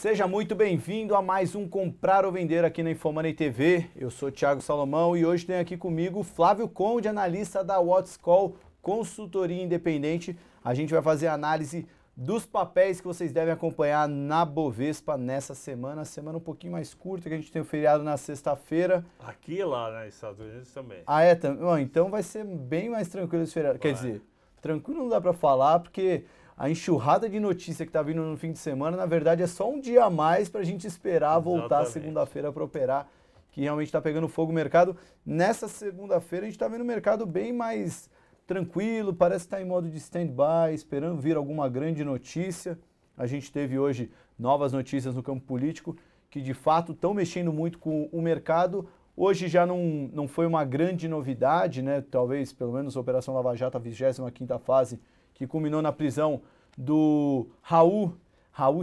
Seja muito bem-vindo a mais um Comprar ou Vender aqui na Infomoney TV. Eu sou Thiago Salomão e hoje tem aqui comigo Flávio Conde, analista da WhatsCall, consultoria independente. A gente vai fazer a análise dos papéis que vocês devem acompanhar na Bovespa nessa semana. Semana um pouquinho mais curta, que a gente tem o feriado na sexta-feira. Aqui e lá, nos Estados Unidos também. Ah, é? Então vai ser bem mais tranquilo esse feriado. Quer dizer, tranquilo não dá pra falar, porque a enxurrada de notícia que tá vindo no fim de semana, na verdade, é só um dia a mais pra gente esperar voltar segunda-feira para operar, que realmente tá pegando fogo o mercado. Nessa segunda-feira a gente tá vendo o mercado bem mais tranquilo, parece que tá em modo de stand-by, esperando vir alguma grande notícia. A gente teve hoje novas notícias no campo político, que de fato estão mexendo muito com o mercado. Hoje já não foi uma grande novidade, né? Talvez, pelo menos, a Operação Lava Jato, a 25ª fase, que culminou na prisão do Raul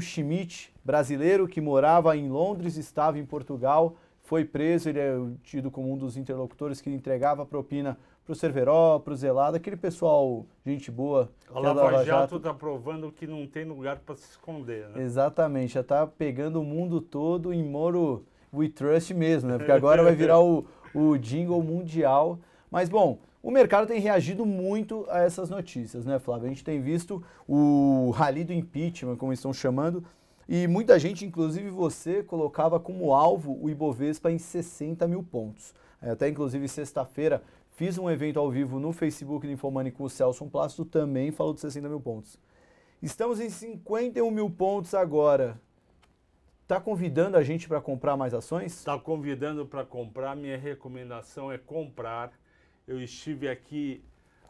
Schmidt, brasileiro que morava em Londres, estava em Portugal, foi preso. Ele é tido como um dos interlocutores que entregava propina para o Cerveró, para o Zelado, aquele pessoal, gente boa. A Lava Jato está provando que não tem lugar para se esconder, né? Exatamente, já está pegando o mundo todo em Moro We Trust mesmo, né? Porque agora vai virar o jingle mundial. Mas, bom, o mercado tem reagido muito a essas notícias, né, Flávio? A gente tem visto o rally do impeachment, como estão chamando, e muita gente, inclusive você, colocava como alvo o Ibovespa em 60 mil pontos. Até, inclusive, sexta-feira, fiz um evento ao vivo no Facebook do Infomoney com o Celso Plácido, também falou de 60 mil pontos. Estamos em 51 mil pontos agora. Está convidando a gente para comprar mais ações? Está convidando para comprar. Minha recomendação é comprar. Eu estive aqui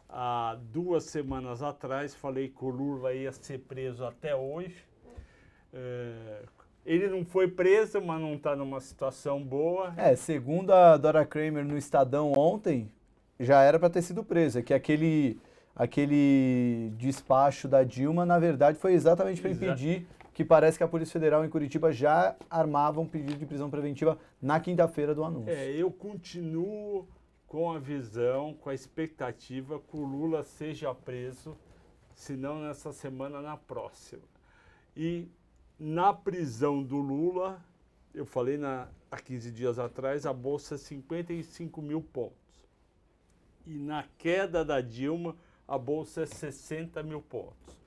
há 2 semanas atrás, falei que o Lula ia ser preso até hoje. Ele não foi preso, mas não está numa situação boa. Segundo a Dora Kramer no Estadão ontem, já era para ter sido preso. É que aquele despacho da Dilma, na verdade, foi exatamente para impedir, que parece que a Polícia Federal em Curitiba já armava um pedido de prisão preventiva na quinta-feira do anúncio. Eu continuo com a visão, com a expectativa que o Lula seja preso, se não nessa semana, na próxima. E na prisão do Lula, eu falei há 15 dias atrás, a bolsa é 55 mil pontos. E na queda da Dilma, a bolsa é 60 mil pontos.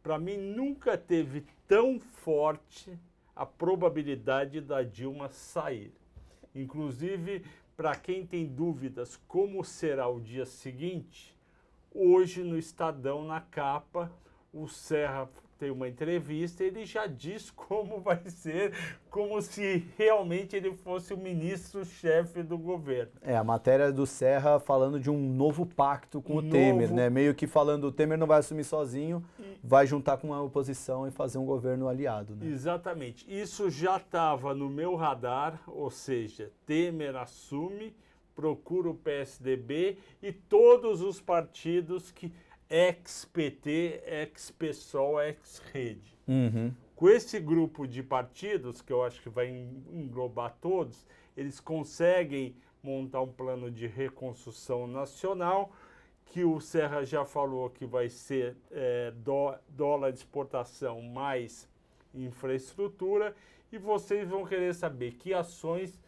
Para mim, nunca teve tão forte a probabilidade da Dilma sair. Inclusive, para quem tem dúvidas como será o dia seguinte, hoje no Estadão, na capa, o Serra tem uma entrevista, ele já diz como vai ser, como se realmente ele fosse o ministro-chefe do governo. A matéria do Serra falando de um novo pacto com o Temer, né? Meio que falando, o Temer não vai assumir sozinho, vai juntar com a oposição e fazer um governo aliado, né? Exatamente. Isso já estava no meu radar, ou seja, Temer assume, procura o PSDB e todos os partidos que ex-PT, ex-PSOL, ex-Rede. Com esse grupo de partidos, que eu acho que vai englobar todos, eles conseguem montar um plano de reconstrução nacional, que o Serra já falou que vai ser dólar de exportação mais infraestrutura, e vocês vão querer saber que ações,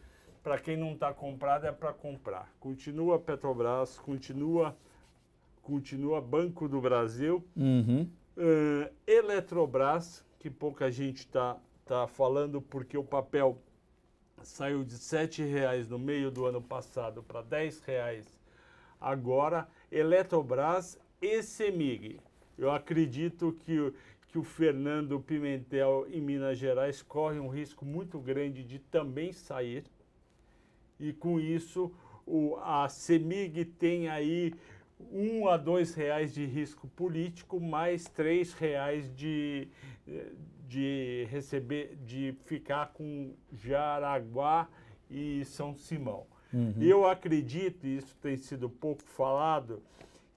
para quem não está comprado, é para comprar. Continua Petrobras, continua Banco do Brasil, Eletrobras, que pouca gente está falando, porque o papel saiu de R$ 7,00 no meio do ano passado para R$ 10,00 agora. Eletrobras e CEMIG. Eu acredito que o Fernando Pimentel, em Minas Gerais, corre um risco muito grande de também sair. E com isso, a CEMIG tem aí R$ 1 a R$ 2,00 de risco político, mais R$ 3,00 de ficar com Jaraguá e São Simão. Eu acredito, e isso tem sido pouco falado,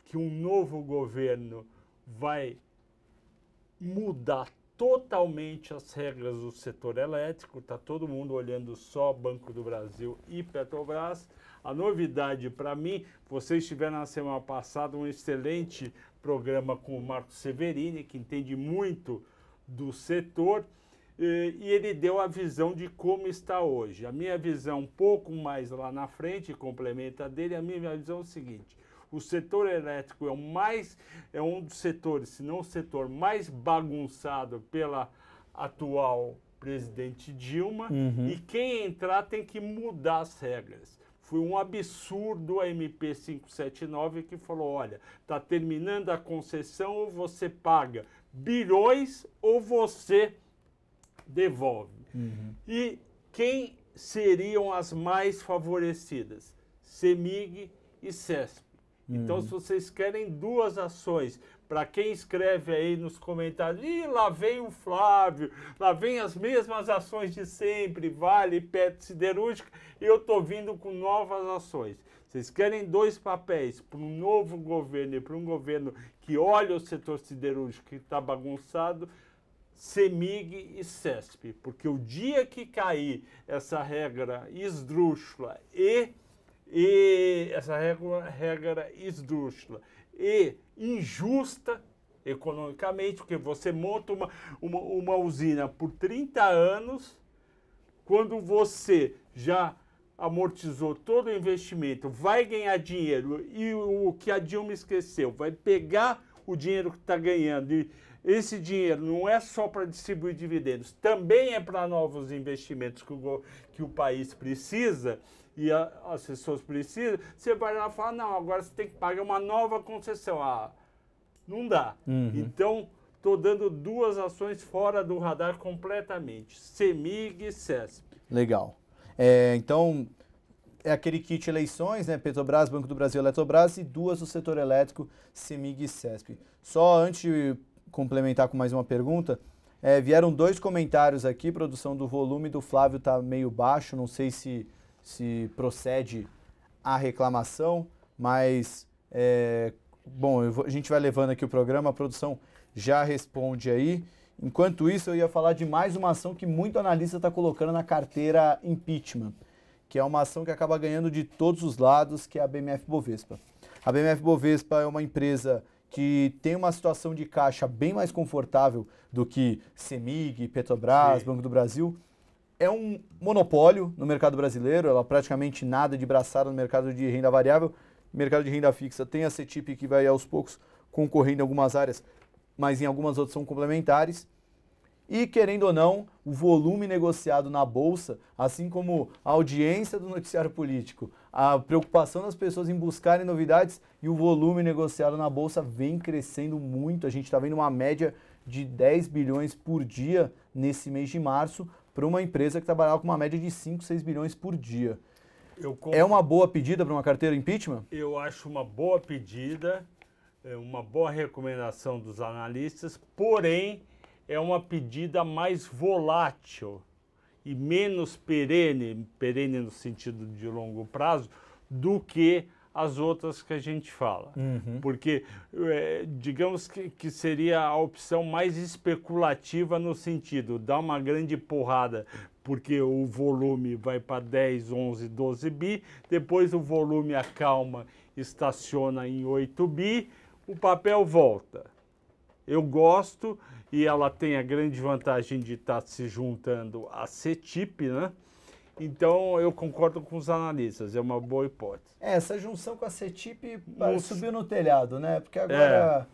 que um novo governo vai mudar totalmente as regras do setor elétrico. Está todo mundo olhando só Banco do Brasil e Petrobras. A novidade para mim, vocês tiveram na semana passada um excelente programa com o Marco Severini, que entende muito do setor. e ele deu a visão de como está hoje. A minha visão, um pouco mais lá na frente, complementa dele, a minha visão é o seguinte: o setor elétrico é um dos setores, se não o setor mais bagunçado pela atual presidente Dilma, e quem entrar tem que mudar as regras. Foi um absurdo a MP 579 que falou, olha, está terminando a concessão, ou você paga bilhões ou você devolve. E quem seriam as mais favorecidas? CEMIG e CESP. Então, se vocês querem duas ações, para quem escreve aí nos comentários, lá vem o Flávio, lá vem as mesmas ações de sempre, Vale, Petro, Siderúrgica, eu estou vindo com novas ações. Vocês querem dois papéis para um novo governo e para um governo que olha o setor siderúrgico que está bagunçado, CEMIG e CESP, porque o dia que cair essa regra esdrúxula essa regra esdrúxula e injusta economicamente, porque você monta uma usina por 30 anos, quando você já amortizou todo o investimento, vai ganhar dinheiro, e o que a Dilma esqueceu, vai pegar o dinheiro que está ganhando, e esse dinheiro não é só para distribuir dividendos, também é para novos investimentos que o país precisa, e as pessoas precisam, você vai lá e fala, não, agora você tem que pagar uma nova concessão. Não dá. Então, estou dando duas ações fora do radar completamente, CEMIG e CESP. Legal. Então, é aquele kit eleições, né? Petrobras, Banco do Brasil, Eletrobras, e duas do setor elétrico, CEMIG e CESP. Só antes de complementar com mais uma pergunta, vieram dois comentários aqui, produção do volume do Flávio está meio baixo, não sei se procede a reclamação, mas, bom, a gente vai levando aqui o programa, a produção já responde aí. Enquanto isso, eu ia falar de mais uma ação que muito analista está colocando na carteira impeachment, que é uma ação que acaba ganhando de todos os lados, que é a BMF-Bovespa. A BMF-Bovespa é uma empresa que tem uma situação de caixa bem mais confortável do que CEMIG, Petrobras, Banco do Brasil. É um monopólio no mercado brasileiro, ela praticamente nada de braçada no mercado de renda variável. No mercado de renda fixa tem a CETIP que vai aos poucos concorrendo em algumas áreas, mas em algumas outras são complementares. E, querendo ou não, o volume negociado na Bolsa, assim como a audiência do noticiário político, a preocupação das pessoas em buscarem novidades e o volume negociado na Bolsa vem crescendo muito. A gente está vendo uma média de 10 bilhões por dia nesse mês de março, para uma empresa que trabalhava com uma média de 5, 6 bilhões por dia. É uma boa pedida para uma carteira impeachment? Eu acho uma boa pedida, uma boa recomendação dos analistas, porém é uma pedida mais volátil e menos perene no sentido de longo prazo, do que as outras que a gente fala. Porque, digamos que seria a opção mais especulativa no sentido, dar uma grande porrada, porque o volume vai para 10, 11, 12 bi, depois o volume acalma, estaciona em 8 bi, o papel volta. Eu gosto, e ela tem a grande vantagem de estar se juntando à CETIP, né? Então, eu concordo com os analistas, é uma boa hipótese. Essa junção com a CETIP subiu no telhado, né? Porque agora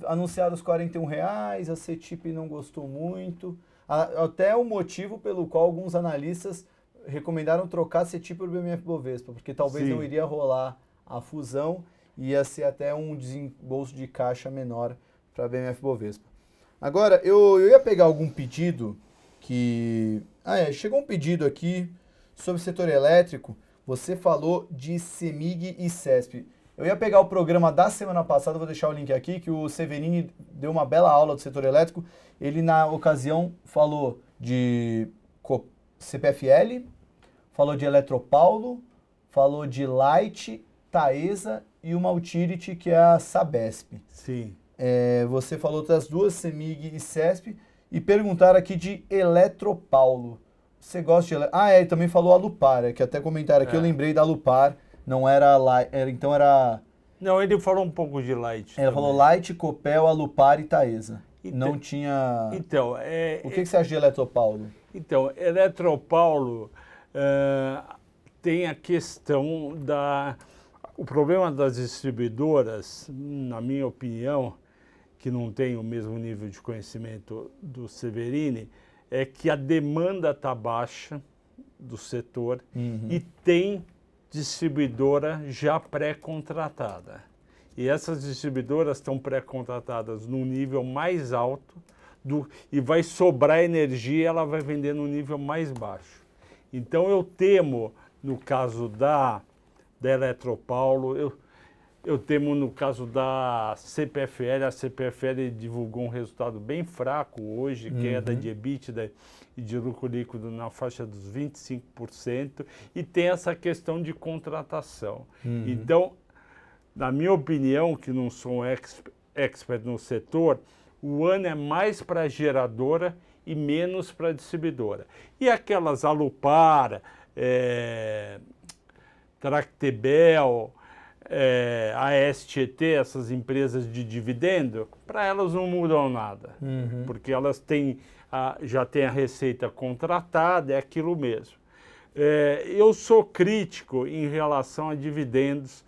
anunciaram os R$41, a CETIP não gostou muito. Até o motivo pelo qual alguns analistas recomendaram trocar a CETIP por BMF-Bovespa, porque talvez não iria rolar a fusão, ia ser até um desembolso de caixa menor para a BMF-Bovespa. Agora, eu ia pegar algum pedido que... chegou um pedido aqui sobre o setor elétrico. Você falou de CEMIG e CESP. Eu ia pegar o programa da semana passada, vou deixar o link aqui, que o Severini deu uma bela aula do setor elétrico. Ele, na ocasião, falou de CPFL, falou de Eletropaulo, falou de Light, Taesa e uma utility que é a Sabesp. Sim. Você falou das duas, CEMIG e CESP, e perguntaram aqui de Eletropaulo. Você gosta de... ele também falou a Lupar, que até comentaram aqui, eu lembrei da Lupar, não era Light, Não, ele falou um pouco de Light. Ele falou Light, Copel, Alupar e Taesa. não tinha... Então, o que você acha de Eletropaulo? Então, Eletropaulo tem a questão da... O problema das distribuidoras, na minha opinião, que não tem o mesmo nível de conhecimento do Severini, é que a demanda está baixa do setor e tem distribuidora já pré-contratada. E essas distribuidoras estão pré-contratadas num nível mais alto e vai sobrar energia e ela vai vender no nível mais baixo. Então eu temo, no caso da Eletropaulo, eu temo no caso da CPFL, a CPFL divulgou um resultado bem fraco hoje, queda de EBITDA e de lucro líquido na faixa dos 25%, e tem essa questão de contratação. Então, na minha opinião, que não sou um expert no setor, o ano é mais para a geradora e menos para a distribuidora. E aquelas Alupar, Tractebel, ASTT, essas empresas de dividendo, para elas não mudam nada, porque elas já têm a receita contratada, é aquilo mesmo. Eu sou crítico em relação a dividendos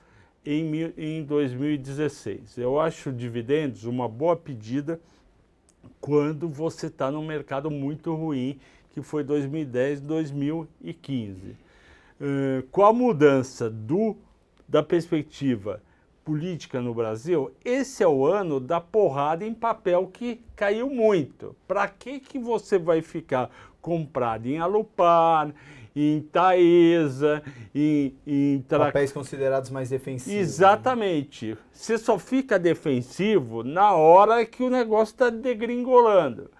em 2016. Eu acho dividendos uma boa pedida quando você está num mercado muito ruim, que foi 2010, 2015. Com a mudança da perspectiva política no Brasil, esse é o ano da porrada em papel que caiu muito. Para que você vai ficar comprado em Alupar, em Taesa, em papéis considerados mais defensivos? Exatamente. Né? Você só fica defensivo na hora que o negócio está degringolando.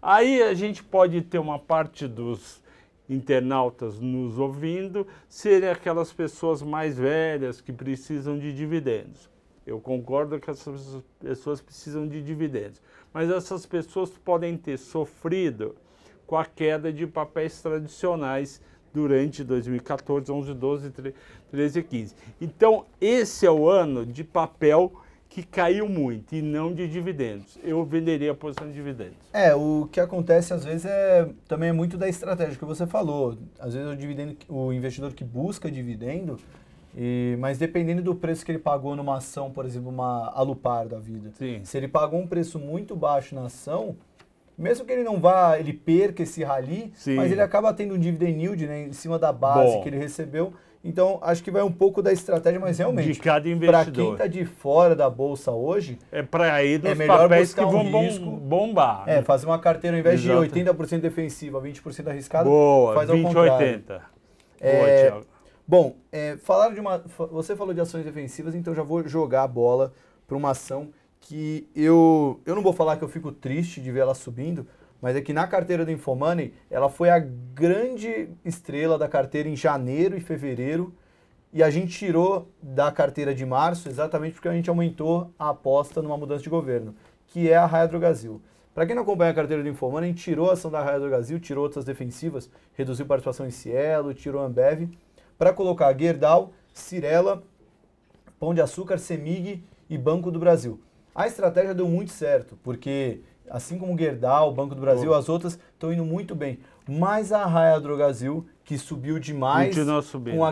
Aí a gente pode ter uma parte dos internautas nos ouvindo serem aquelas pessoas mais velhas que precisam de dividendos. Eu concordo que essas pessoas precisam de dividendos, mas essas pessoas podem ter sofrido com a queda de papéis tradicionais durante 2014, 11, 12, 13 e 15. Então, esse é o ano de papel que caiu muito e não de dividendos. Eu venderia a posição de dividendos. O que acontece às vezes também é muito da estratégia que você falou. Às vezes o investidor que busca dividendo, mas dependendo do preço que ele pagou numa ação, por exemplo, uma Alupar da vida. Sim. Se ele pagou um preço muito baixo na ação, mesmo que ele ele perca esse rally, mas ele acaba tendo um dividend yield, né, em cima da base que ele recebeu. Então, acho que vai um pouco da estratégia, mas realmente, de cada investidor. Para quem está de fora da bolsa hoje, é para ir nos melhor papéis que vão bombar. Né? Fazer uma carteira ao invés de 80% defensiva, 20% arriscada, faz ao 20, contrário. 80. Boa, Thiago. Bom, você falou de ações defensivas, então já vou jogar a bola para uma ação que eu não vou falar que eu fico triste de ver ela subindo, mas é que na carteira do Infomoney, ela foi a grande estrela da carteira em janeiro e fevereiro, e a gente tirou da carteira de março exatamente porque a gente aumentou a aposta numa mudança de governo, que é a Raia Drogasil. Para quem não acompanha a carteira do Infomoney, a gente tirou a ação da Raia Drogasil, tirou outras defensivas, reduziu participação em Cielo, tirou a Ambev, para colocar Gerdau, Cyrela, Pão de Açúcar, Semig e Banco do Brasil. A estratégia deu muito certo, porque assim como o Gerdau, o Banco do Brasil, as outras estão indo muito bem. Mas a Raia Drogasil, que subiu demais, com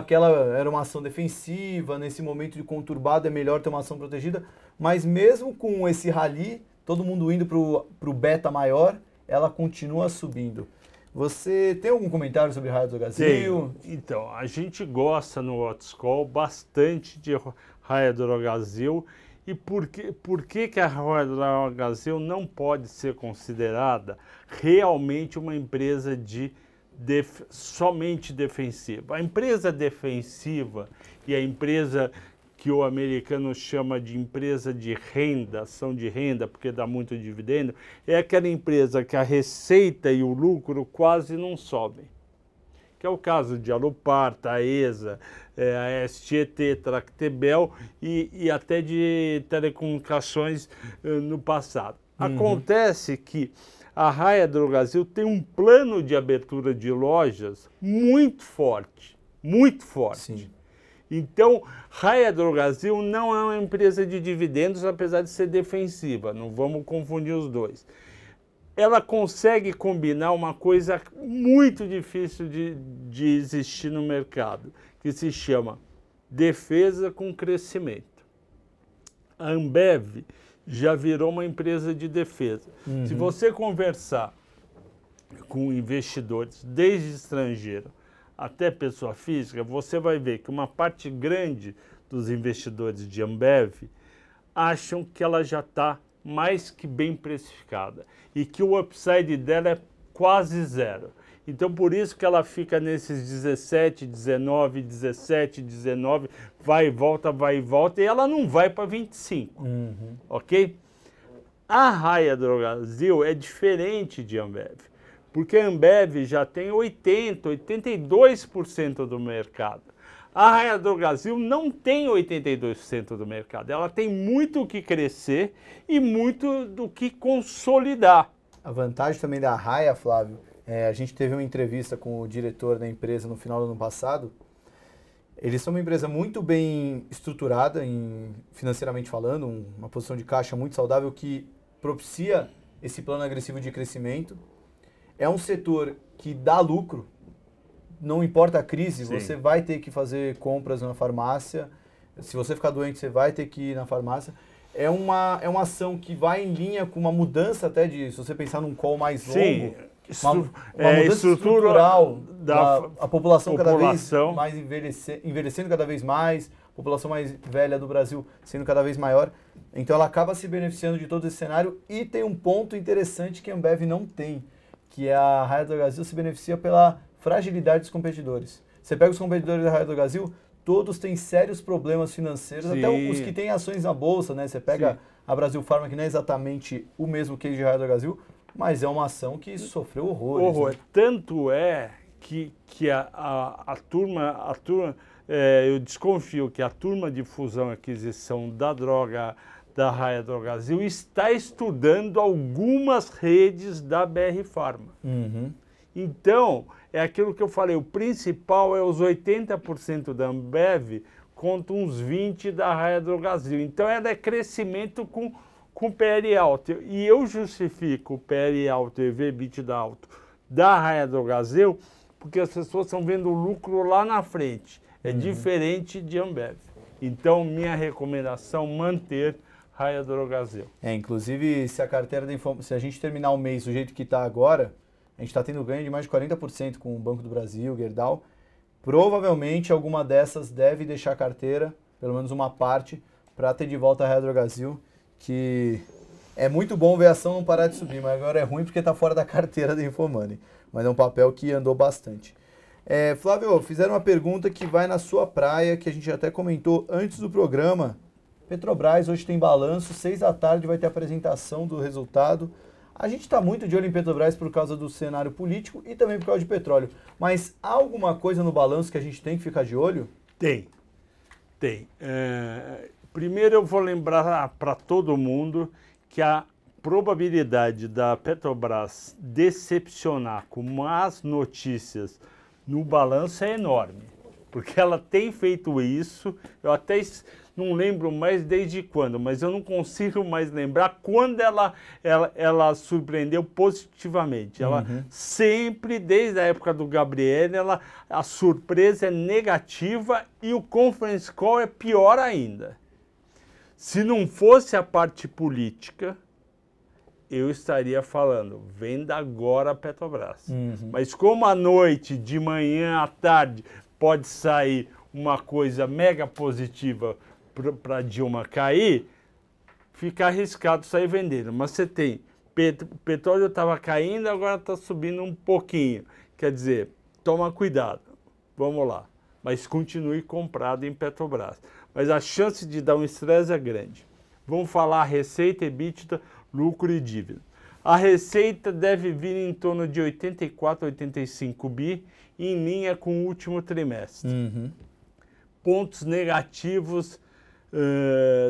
era uma ação defensiva, nesse momento de conturbado é melhor ter uma ação protegida, mas mesmo com esse rally, todo mundo indo para o beta maior, ela continua subindo. Você tem algum comentário sobre a Raia Drogasil? Então, a gente gosta no WhatCall bastante de Raia Drogasil. E por que a Raia Drogasil não pode ser considerada realmente uma empresa somente defensiva? A empresa defensiva e a empresa que o americano chama de empresa de renda, ação de renda, porque dá muito dividendo, é aquela empresa que a receita e o lucro quase não sobem. Que é o caso de Alupar, Taesa, a STT, Tractebel e até de telecomunicações no passado. Acontece que a Raia Drogasil tem um plano de abertura de lojas muito forte, muito forte. Sim. Então, Raia Drogasil não é uma empresa de dividendos, apesar de ser defensiva, não vamos confundir os dois. Ela consegue combinar uma coisa muito difícil de existir no mercado, que se chama defesa com crescimento. A Ambev já virou uma empresa de defesa. Se você conversar com investidores, desde estrangeiro até pessoa física, você vai ver que uma parte grande dos investidores de Ambev acham que ela já está mais que bem precificada e que o upside dela é quase zero. Então, por isso que ela fica nesses 17, 19, 17, 19, vai e volta, e ela não vai para 25, ok? A Raia Drogasil é diferente de Ambev, porque a Ambev já tem 80, 82% do mercado. A Raia Drogasil não tem 82% do mercado, ela tem muito o que crescer e muito do que consolidar. A vantagem também da Raia, Flávio, a gente teve uma entrevista com o diretor da empresa no final do ano passado. Eles são uma empresa muito bem estruturada, financeiramente falando, uma posição de caixa muito saudável que propicia esse plano agressivo de crescimento. É um setor que dá lucro, não importa a crise, Sim. Você vai ter que fazer compras na farmácia. Se você ficar doente, você vai ter que ir na farmácia. É uma ação que vai em linha com uma mudança até de, se você pensar num call mais longo, uma mudança estrutural a população cada vez mais envelhecendo cada vez mais, a população mais velha do Brasil sendo cada vez maior. Então ela acaba se beneficiando de todo esse cenário e tem um ponto interessante que a Ambev não tem, que é a Raia Drogasil se beneficia pela fragilidade dos competidores. Você pega os competidores da Raia Drogasil, todos têm sérios problemas financeiros, Sim. até os que têm ações na bolsa, né? Você pega Sim. a Brasil Pharma, que não é exatamente o mesmo case de Raia Drogasil, mas é uma ação que sofreu horrores. Né? Tanto é que a turma, eu desconfio que a turma de fusão e aquisição da droga da Raia Drogasil está estudando algumas redes da BR Pharma. Então, é aquilo que eu falei, o principal é os 80% da Ambev contra uns 20% da Raia Drogasil. Então, ela é crescimento com PL alto. E eu justifico o PL alto e EBITDA alto da Raia Drogasil porque as pessoas estão vendo o lucro lá na frente. É diferente de Ambev. Então, minha recomendação, manter Raia Drogasil. Inclusive, se a gente terminar o mês do jeito que está agora, a gente está tendo ganho de mais de 40% com o Banco do Brasil, Gerdau. Provavelmente, alguma dessas deve deixar a carteira, pelo menos uma parte, para ter de volta a Raia Drogasil, que é muito bom ver a ação não parar de subir, mas agora é ruim porque está fora da carteira da Infomoney. Mas é um papel que andou bastante. Flávio, fizeram uma pergunta que vai na sua praia, que a gente até comentou antes do programa. Petrobras hoje tem balanço, 6 da tarde vai ter apresentação do resultado. A gente está muito de olho em Petrobras por causa do cenário político e também por causa de petróleo. Mas há alguma coisa no balanço que a gente tem que ficar de olho? Tem. Primeiro eu vou lembrar para todo mundo que a probabilidade da Petrobras decepcionar com más notícias no balanço é enorme. Porque ela tem feito isso, eu até não lembro mais desde quando, mas eu não consigo mais lembrar quando ela surpreendeu positivamente. Ela sempre, desde a época do Gabriel, a surpresa é negativa e o conference call é pior ainda. Se não fosse a parte política, eu estaria falando, venda agora a Petrobras. Mas como à noite, de manhã à tarde, pode sair uma coisa mega positiva para Dilma cair, fica arriscado sair vendendo. Mas você tem, petróleo estava caindo, agora está subindo um pouquinho. Quer dizer, toma cuidado, vamos lá. Mas continue comprado em Petrobras. Mas a chance de dar um estresse é grande. Vamos falar receita, EBITDA, lucro e dívida. A receita deve vir em torno de 84, 85 bi, em linha com o último trimestre. Pontos negativos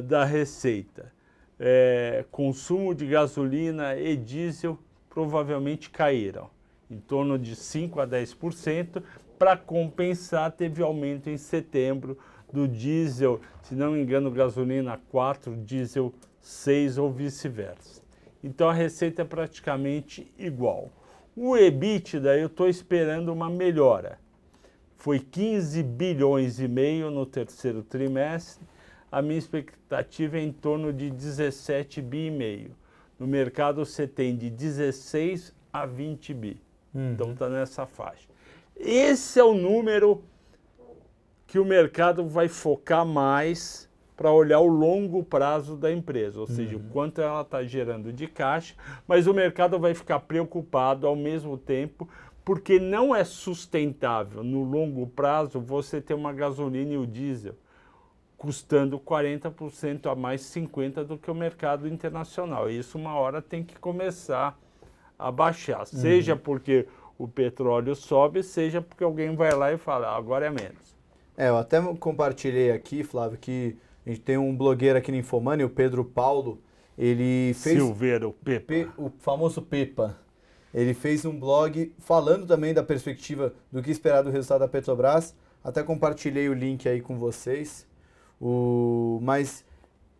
da receita. Consumo de gasolina e diesel provavelmente caíram, em torno de 5 a 10%, para compensar, teve aumento em setembro do diesel, se não me engano, gasolina 4, diesel 6 ou vice-versa. Então a receita é praticamente igual. O EBITDA, eu estou esperando uma melhora. Foi 15 bilhões e meio no terceiro trimestre. A minha expectativa é em torno de 17 bi e meio. No mercado você tem de 16 a 20 bi. Então está nessa faixa. Esse é o número que o mercado vai focar mais para olhar o longo prazo da empresa, ou seja, o quanto ela está gerando de caixa, mas o mercado vai ficar preocupado ao mesmo tempo, porque não é sustentável no longo prazo você ter uma gasolina e o diesel custando 40% a mais 50% do que o mercado internacional. Isso uma hora tem que começar a baixar, seja porque o petróleo sobe, seja porque alguém vai lá e fala, agora é menos. Eu até compartilhei aqui, Flávio, que a gente tem um blogueiro aqui no Infomoney, o Pedro Paulo, ele fez... Silveira, o Pepa. O famoso Pepa. Ele fez um blog falando também da perspectiva do que esperar do resultado da Petrobras. Até compartilhei o link aí com vocês. Mas,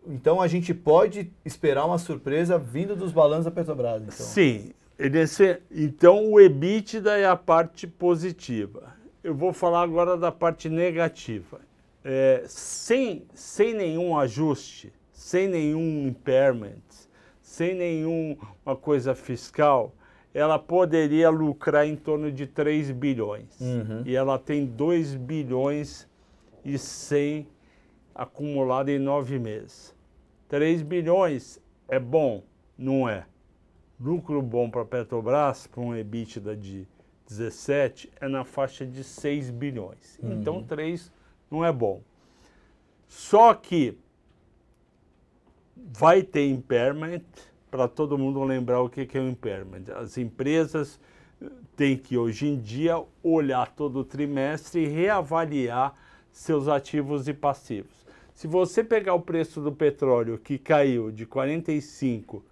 então a gente pode esperar uma surpresa vindo dos balanços da Petrobras, então. Sim. Então o EBITDA é a parte positiva. Eu vou falar agora da parte negativa. Sem nenhum ajuste, sem nenhum impairment, sem nenhuma coisa fiscal, ela poderia lucrar em torno de 3 bilhões. E ela tem 2 bilhões e 100 acumulado em 9 meses. 3 bilhões é bom? Não é. Lucro bom para a Petrobras, para um EBITDA de 17, é na faixa de 6 bilhões. Então 3 não é bom. Só que vai ter impairment, para todo mundo lembrar o que é o impairment. As empresas têm que, hoje em dia, olhar todo trimestre e reavaliar seus ativos e passivos. Se você pegar o preço do petróleo, que caiu de 45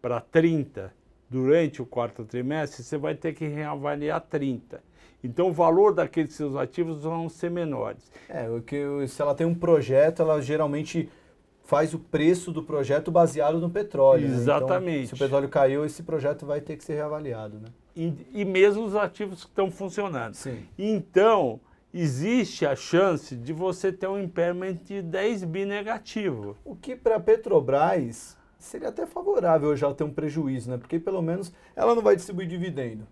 para 30 durante o quarto trimestre, você vai ter que reavaliar 30. Então o valor daqueles seus ativos vão ser menores. Se ela tem um projeto, ela geralmente faz o preço do projeto baseado no petróleo. Exatamente. Né? Então, se o petróleo caiu, esse projeto vai ter que ser reavaliado. Né? E mesmo os ativos que estão funcionando. Sim. Então, existe a chance de você ter um impairment de 10 bi negativo. O que para a Petrobras seria até favorável já ter um prejuízo, né? Porque pelo menos ela não vai distribuir dividendo.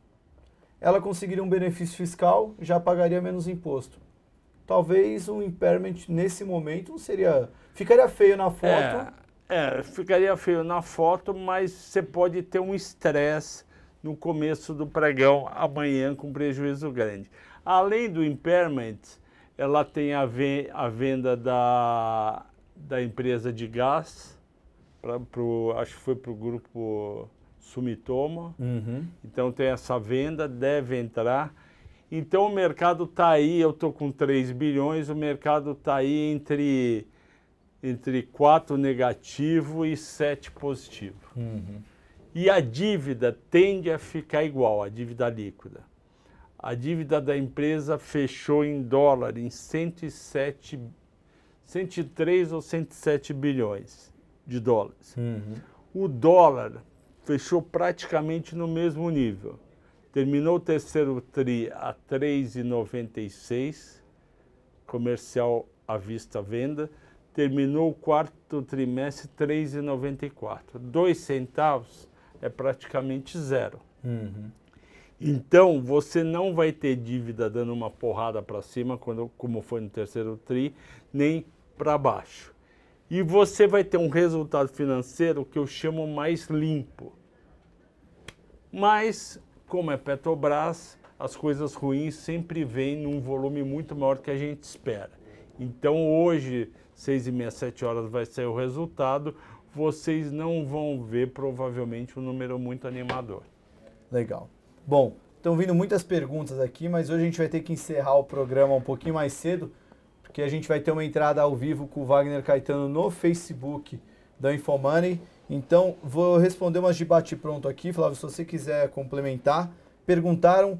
Ela conseguiria um benefício fiscal, já pagaria menos imposto. Talvez um impairment nesse momento seria... Ficaria feio na foto. Ficaria feio na foto, mas você pode ter um estresse no começo do pregão, amanhã com prejuízo grande. Além do impairment, ela tem a venda da empresa de gás, acho que foi para o grupo Sumitomo. Então tem essa venda, deve entrar. Então o mercado está aí, eu estou com 3 bilhões, o mercado está aí entre 4 negativo e 7 positivo. E a dívida tende a ficar igual, a dívida líquida. A dívida da empresa fechou em dólar em 103 ou 107 bilhões de dólares. O dólar fechou praticamente no mesmo nível. Terminou o terceiro TRI a 3,96, comercial à vista venda. Terminou o quarto trimestre 3,94. 2 centavos é praticamente zero. Então, você não vai ter dívida dando uma porrada para cima, como foi no terceiro TRI, nem para baixo. E você vai ter um resultado financeiro que eu chamo mais limpo. Mas, como é Petrobras, as coisas ruins sempre vêm num volume muito maior que a gente espera. Então, hoje, 6h30, 7 horas vai sair o resultado, vocês não vão ver, provavelmente, um número muito animador. Legal. Bom, estão vindo muitas perguntas aqui, mas hoje a gente vai ter que encerrar o programa um pouquinho mais cedo, porque a gente vai ter uma entrada ao vivo com o Wagner Caetano no Facebook da Infomoney. Então, vou responder umas de bate-pronto aqui, Flávio, se você quiser complementar. Perguntaram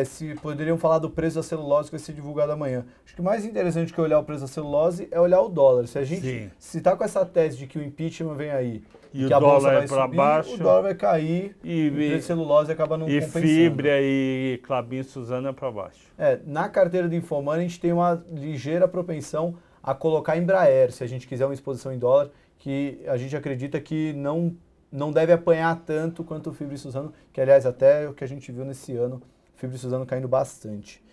se poderiam falar do preço da celulose que vai ser divulgado amanhã. Acho que o mais interessante que olhar o preço da celulose é olhar o dólar. Se a gente está com essa tese de que o impeachment vem aí e que a bolsa vai para subir, baixo, o dólar vai cair e o preço de celulose acaba não compensando. E fibra e Klabin Suzano para baixo. Na carteira do Infomoney a gente tem uma ligeira propensão a colocar Embraer, se a gente quiser uma exposição em dólar, que a gente acredita que não deve apanhar tanto quanto o Fibra e Suzano, que aliás até o que a gente viu nesse ano, Fibra e Suzano caindo bastante.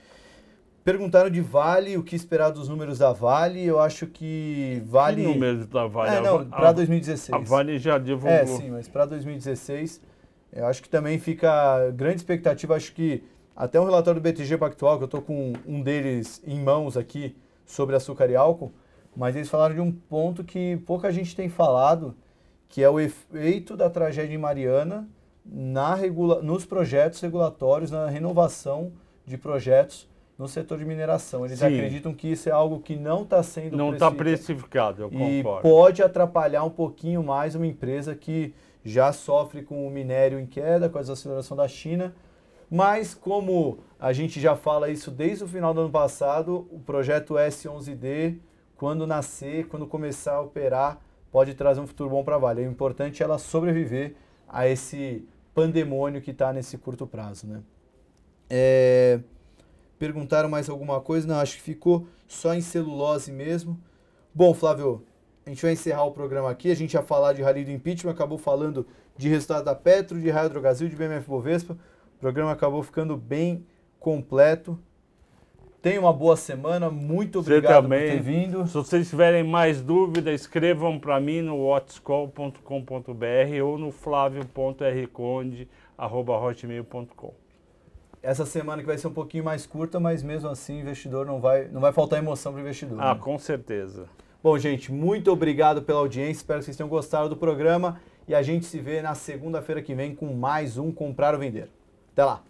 Perguntaram de Vale, o que esperar dos números da Vale. Eu acho que Vale... Que números da Vale? Para 2016. A Vale já divulgou. Sim, mas para 2016, eu acho que também fica grande expectativa. Acho que até um relatório do BTG Pactual, que eu estou com um deles em mãos aqui, sobre açúcar e álcool, mas eles falaram de um ponto que pouca gente tem falado, que é o efeito da tragédia em Mariana nos projetos regulatórios, na renovação de projetos no setor de mineração. Eles acreditam que isso é algo que não está sendo não está precificado, eu concordo. E pode atrapalhar um pouquinho mais uma empresa que já sofre com o minério em queda, com a desaceleração da China. Mas como a gente já fala isso desde o final do ano passado, o projeto S11D, quando nascer, quando começar a operar, pode trazer um futuro bom para a Vale. O importante é ela sobreviver a esse pandemônio que está nesse curto prazo, né? Perguntaram mais alguma coisa? Não, acho que ficou só em celulose mesmo. Bom, Flávio, a gente vai encerrar o programa aqui. A gente ia falar de rally do impeachment, acabou falando de resultado da Petro, de Raio Drogasil, de BMF Bovespa. O programa acabou ficando bem completo. Tenha uma boa semana. Muito obrigado por ter vindo. Se vocês tiverem mais dúvidas, escrevam para mim no whatscall.com.br ou no flavio.rconde@hotmail.com. Essa semana que vai ser um pouquinho mais curta, mas mesmo assim, investidor não vai faltar emoção para o investidor. Ah, né? Com certeza. Bom, gente, muito obrigado pela audiência. Espero que vocês tenham gostado do programa. E a gente se vê na segunda-feira que vem com mais um Comprar ou Vender. Até lá!